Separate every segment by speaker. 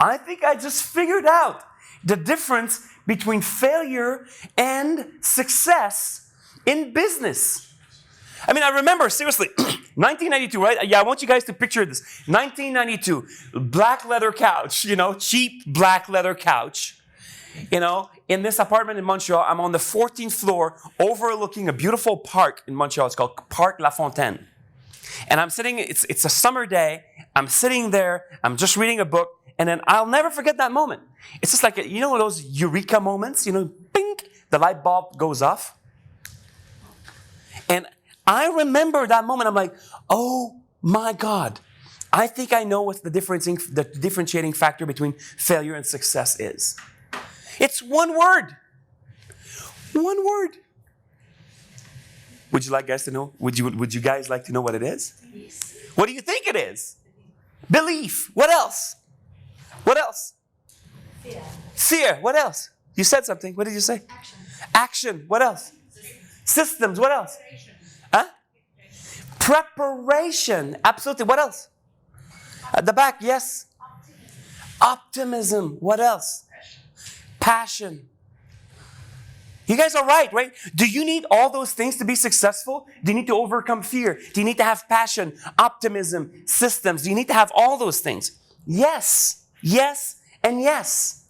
Speaker 1: I think I just figured out the difference between failure and success in business. I mean, I remember, seriously, 1992, right? Yeah, I want you guys to picture this. 1992, black leather couch, cheap black leather couch. In this apartment in Montreal, I'm on the 14th floor overlooking a beautiful park in Montreal. It's called Parc La Fontaine. And I'm sitting, it's a summer day. I'm sitting there. I'm just reading a book. And then I'll never forget that moment. It's just like, those eureka moments, bing, the light bulb goes off. And I remember that moment. I'm like, oh my God. I think I know what the differentiating factor between failure and success is. It's one word. One word. Would you like guys to know? Would you guys like to know what it is? Yes. What do you think it is? Belief. What else? What else?
Speaker 2: Fear.
Speaker 1: Fear. What else? You said something. What did you say?
Speaker 2: Action.
Speaker 1: Action. What else? Systems. What else? Huh? Preparation. Absolutely. What else? At the back. Yes. Optimism. What else? Passion. You guys are right? Do you need all those things to be successful? Do you need to overcome fear? Do you need to have passion, optimism, systems? Do you need to have all those things? Yes, yes, and yes.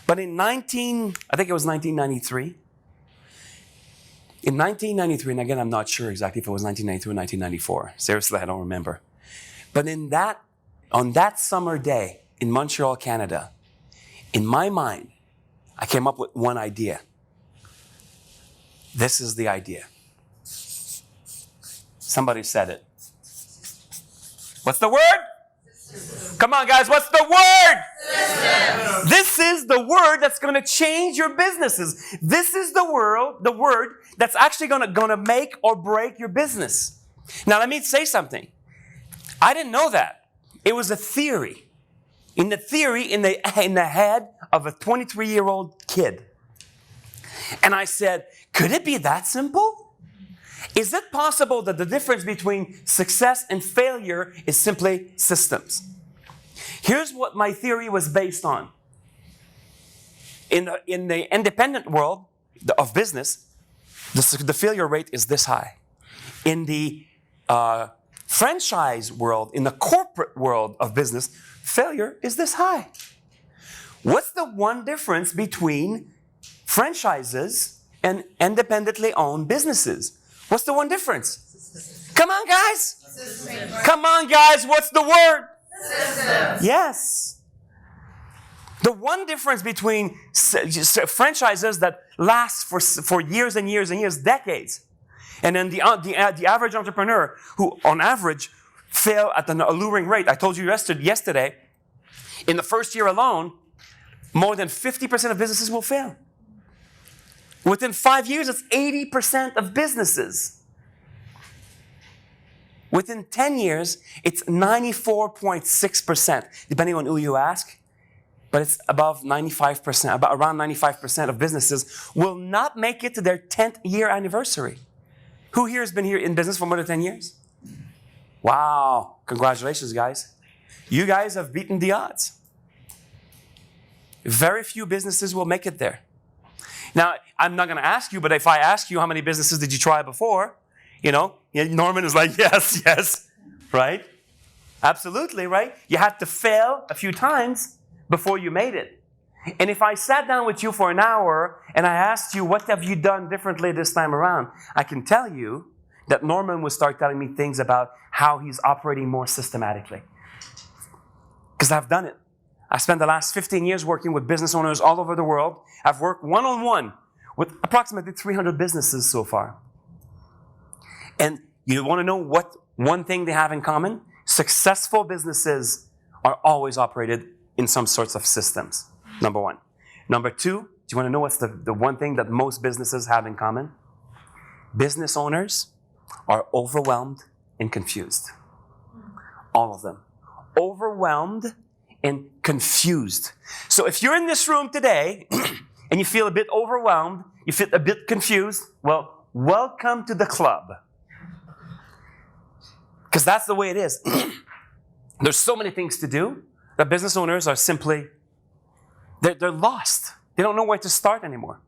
Speaker 1: But I think it was 1993. In 1993, and again, I'm not sure exactly if it was 1993 or 1994. Seriously, I don't remember. But on that summer day in Montreal, Canada, in my mind, I came up with one idea. This is the idea. Somebody said it. What's the word? System. Come on, guys, what's the word? System. This is the word that's going to change your businesses. This is the word that's actually going to make or break your business. Now, let me say something. I didn't know that. It was a theory. In the head of a 23-year-old kid. And I said, could it be that simple? Is it possible that the difference between success and failure is simply systems? Here's what my theory was based on. In the independent world of business, the failure rate is this high. In the franchise world, in the corporate world of business, failure is this high. What's the one difference between franchises and independently owned businesses? What's the one difference? Come on, guys. Come on, guys. What's the word? Systems. Yes. The one difference between franchises that last for years and years and years, decades, and then the average entrepreneur who, on average, fail at an alluring rate. I told you yesterday, in the first year alone, more than 50% of businesses will fail. Within 5 years, it's 80% of businesses. Within 10 years, it's 94.6%, depending on who you ask. But it's above 95%, about around 95% of businesses will not make it to their 10th year anniversary. Who here has been here in business for more than 10 years? Wow. Congratulations, guys. You guys have beaten the odds. Very few businesses will make it there. Now, I'm not going to ask you, but if I ask you how many businesses did you try before, Norman is like, yes, right? Absolutely, right? You had to fail a few times before you made it. And if I sat down with you for an hour and I asked you, what have you done differently this time around? I can tell you that Norman would start telling me things about how he's operating more systematically. Because I've done it. I spent the last 15 years working with business owners all over the world. I've worked one-on-one with approximately 300 businesses so far. And you want to know what one thing they have in common? Successful businesses are always operated in some sorts of systems, number one. Number two, do you want to know what's the one thing that most businesses have in common? Business owners are overwhelmed and confused. All of them. Overwhelmed and confused. So if you're in this room today and you feel a bit overwhelmed, you feel a bit confused, well, welcome to the club. Because that's the way it is. There's so many things to do. that business owners are simply, they're lost. They don't know where to start anymore.